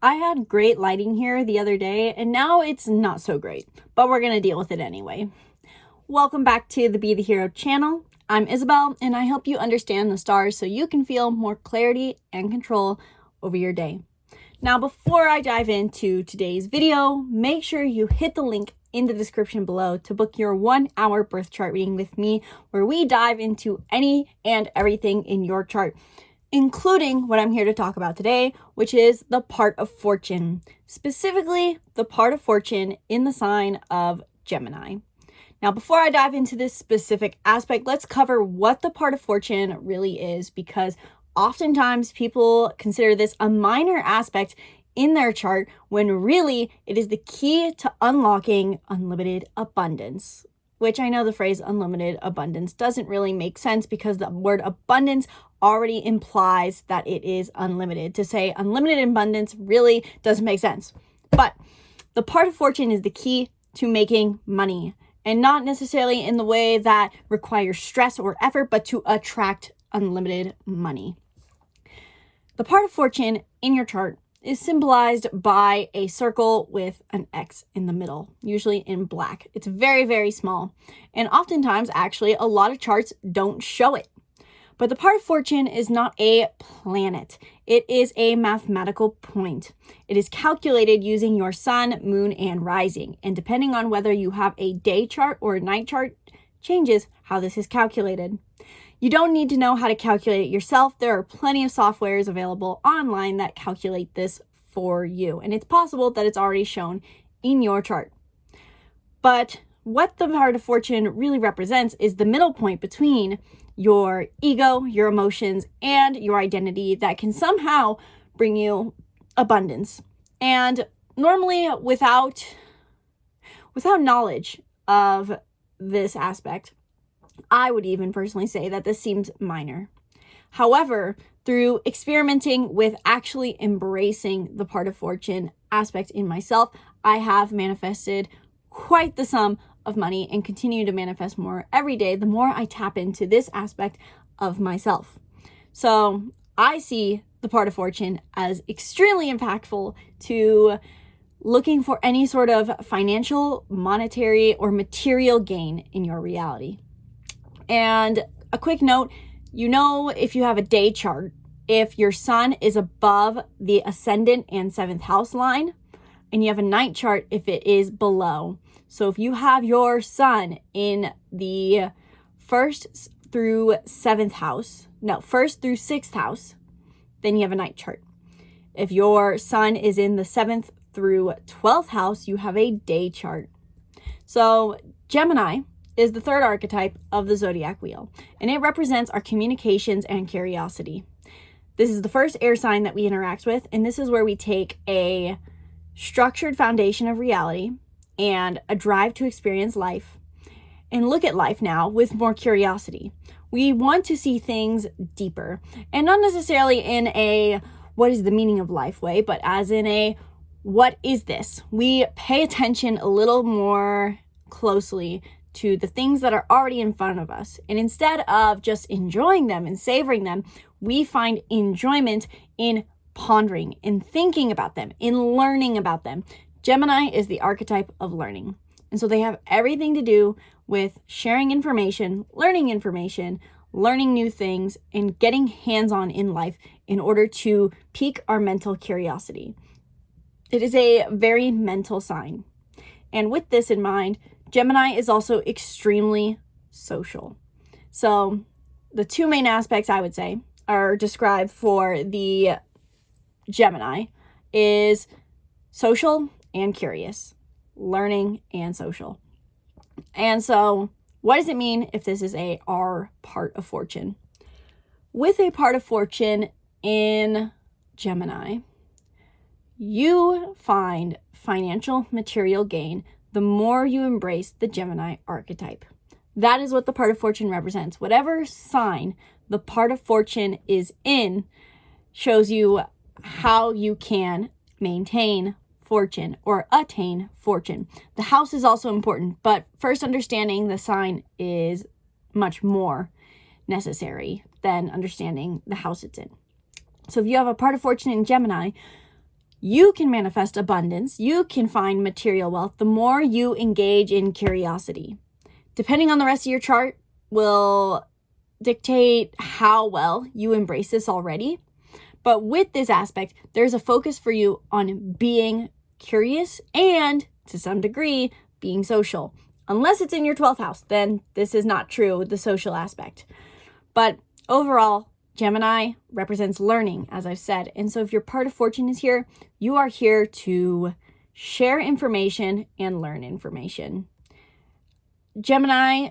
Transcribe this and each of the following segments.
I had great lighting here the other day, and now it's not so great, but we're going to deal with it anyway. Welcome back to the Be the Hero channel. I'm Isabelle, and I help you understand the stars so you can feel more clarity and control over your day. Now, before I dive into today's video, make sure you hit the link in the description below to book your 1-hour birth chart reading with me, where we dive into any and everything in your chart, including what I'm here to talk about today, which is the part of fortune, specifically the part of fortune in the sign of Gemini. Now, before I dive into this specific aspect, let's cover what the part of fortune really is, because oftentimes people consider this a minor aspect in their chart when really it is the key to unlocking unlimited abundance. Which I know the phrase unlimited abundance doesn't really make sense because the word abundance already implies that it is unlimited. To say unlimited abundance really doesn't make sense. But the part of fortune is the key to making money, and not necessarily in the way that requires stress or effort, but to attract unlimited money. The part of fortune in your chart is symbolized by a circle with an X in the middle, usually in black. It's very, very small. And oftentimes, actually, a lot of charts don't show it. But the part of fortune is not a planet. It is a mathematical point. It is calculated using your sun, moon, and rising. And depending on whether you have a day chart or a night chart, changes how this is calculated. You don't need to know how to calculate it yourself. There are plenty of softwares available online that calculate this for you. And it's possible that it's already shown in your chart. But what the part of fortune really represents is the middle point between your ego, your emotions, and your identity that can somehow bring you abundance. And normally without knowledge of this aspect, I would even personally say that this seems minor. However, through experimenting with actually embracing the part of fortune aspect in myself, I have manifested quite the sum of money and continue to manifest more every day the more I tap into this aspect of myself. So I see the part of fortune as extremely impactful to looking for any sort of financial, monetary, or material gain in your reality. And a quick note, if you have a day chart, if your sun is above the ascendant and 7th house line, and you have a night chart if it is below. So if you have your sun in the 1st through 6th house, then you have a night chart. If your sun is in the 7th through 12th house, you have a day chart. So Gemini is the third archetype of the zodiac wheel, and it represents our communications and curiosity. This is the first air sign that we interact with, and this is where we take a structured foundation of reality and a drive to experience life and look at life now with more curiosity. We want to see things deeper, and not necessarily in a what is the meaning of life way, but as in a what is this? We pay attention a little more closely to the things that are already in front of us. And instead of just enjoying them and savoring them, we find enjoyment in pondering, in thinking about them, in learning about them. Gemini is the archetype of learning. And so they have everything to do with sharing information, learning new things, and getting hands-on in life in order to pique our mental curiosity. It is a very mental sign. And with this in mind, Gemini is also extremely social. So the two main aspects I would say are described for the Gemini is social and curious, learning and social. And so what does it mean if this is our part of fortune? With a part of fortune in Gemini, you find financial material gain the more you embrace the Gemini archetype. That is what the part of fortune represents. Whatever sign the part of fortune is in shows you how you can maintain fortune or attain fortune. The house is also important, but first understanding the sign is much more necessary than understanding the house it's in. So if you have a part of fortune in Gemini, You can manifest abundance. You can find material wealth the more you engage in curiosity. Depending on the rest of your chart will dictate how well you embrace this already. But with this aspect, there's a focus for you on being curious and, to some degree, being social. Unless it's in your 12th house, then this is not true, the social aspect. But overall, Gemini represents learning, as I've said. And so if your part of fortune is here, you are here to share information and learn information. Gemini,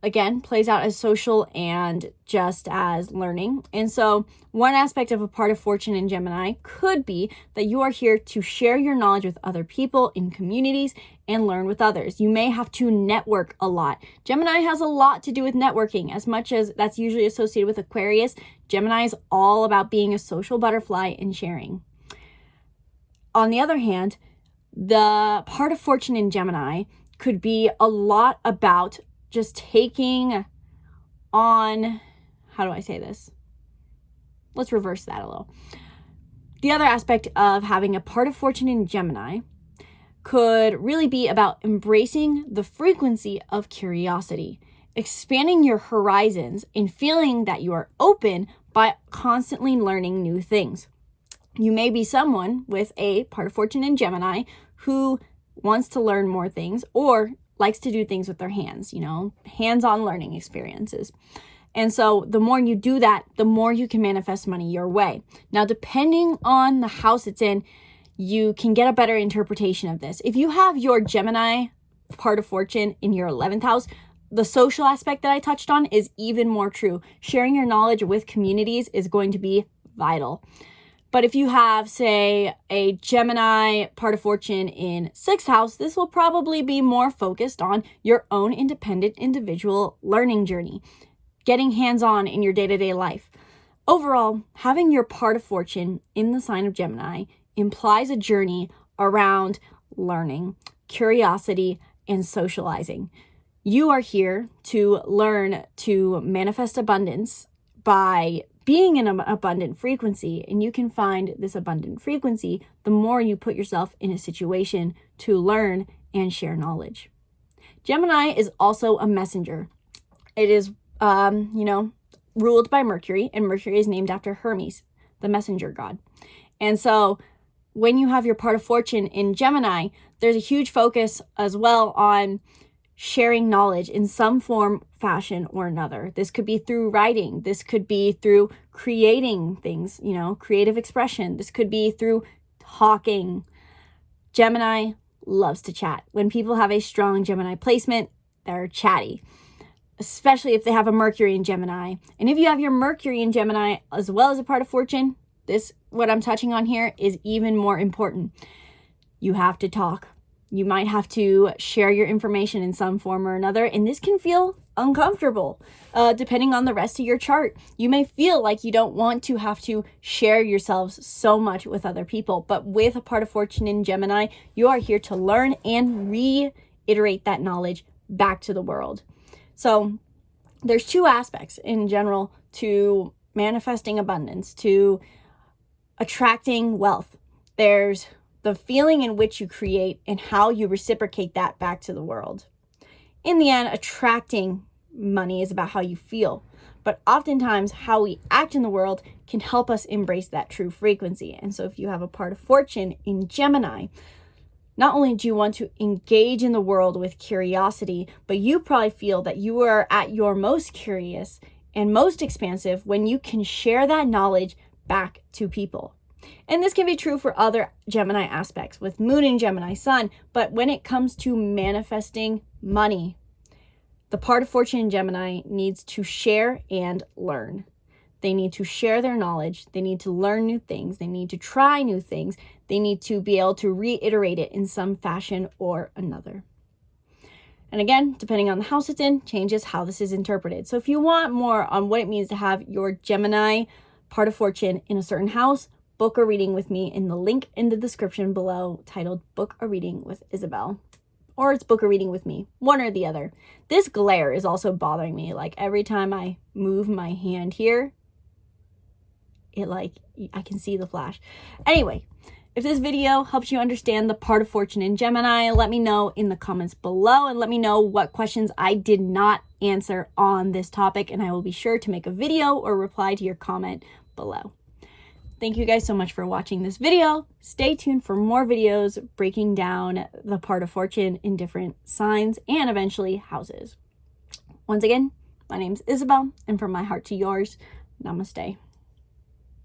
again, plays out as social and just as learning. And so one aspect of a part of fortune in Gemini could be that you are here to share your knowledge with other people in communities and learn with others. You may have to network a lot. Gemini has a lot to do with networking. As much as that's usually associated with Aquarius, Gemini is all about being a social butterfly and sharing. On the other hand, the part of fortune in Gemini could be a lot about just taking on, how do I say this? Let's reverse that a little. The other aspect of having a part of fortune in Gemini could really be about embracing the frequency of curiosity, expanding your horizons, and feeling that you are open by constantly learning new things. You may be someone with a part of fortune in Gemini who wants to learn more things or likes to do things with their hands, hands-on learning experiences. And so the more you do that, the more you can manifest money your way. Now, depending on the house it's in, you can get a better interpretation of this. If you have your Gemini part of fortune in your 11th house, the social aspect that I touched on is even more true. Sharing your knowledge with communities is going to be vital. But if you have, say, a Gemini part of fortune in 6th house, this will probably be more focused on your own independent individual learning journey, getting hands-on in your day-to-day life. Overall, having your part of fortune in the sign of Gemini implies a journey around learning, curiosity, and socializing. You are here to learn to manifest abundance by being in an abundant frequency, and you can find this abundant frequency the more you put yourself in a situation to learn and share knowledge. Gemini is also a messenger. It is, ruled by Mercury, and Mercury is named after Hermes, the messenger god. And so when you have your part of fortune in Gemini, there's a huge focus as well on sharing knowledge in some form, fashion, or another. This could be through writing. This could be through creating things, creative expression. This could be through talking. Gemini loves to chat. When people have a strong Gemini placement, they're chatty, especially if they have a Mercury in Gemini. And if you have your Mercury in Gemini as well as a part of fortune, what I'm touching on here is even more important. You have to talk. You might have to share your information in some form or another, and this can feel uncomfortable, depending on the rest of your chart. You may feel like you don't want to have to share yourselves so much with other people, but with a part of fortune in Gemini, you are here to learn and reiterate that knowledge back to the world. So there's two aspects in general to manifesting abundance, to attracting wealth. There's the feeling in which you create and how you reciprocate that back to the world. In the end, attracting money is about how you feel, but oftentimes how we act in the world can help us embrace that true frequency. And so if you have a part of fortune in Gemini, not only do you want to engage in the world with curiosity, but you probably feel that you are at your most curious and most expansive when you can share that knowledge back to people. And this can be true for other Gemini aspects with Moon in Gemini, Sun, but when it comes to manifesting money, the part of fortune in Gemini needs to share and learn. They need to share their knowledge. They need to learn new things. They need to try new things. They need to be able to reiterate it in some fashion or another. And again, depending on the house it's in, changes how this is interpreted. So if you want more on what it means to have your Gemini part of fortune in a certain house, book a reading with me in the link in the description below titled Book a Reading with Isabelle. Or it's Book a Reading with me, one or the other. This glare is also bothering me. Like every time I move my hand here, I can see the flash. Anyway, if this video helps you understand the part of fortune in Gemini, let me know in the comments below, and let me know what questions I did not answer on this topic, and I will be sure to make a video or reply to your comment below. Thank you guys so much for watching this video. Stay tuned for more videos breaking down the part of fortune in different signs and eventually houses. Once again, my name is Isabelle, and from my heart to yours, namaste.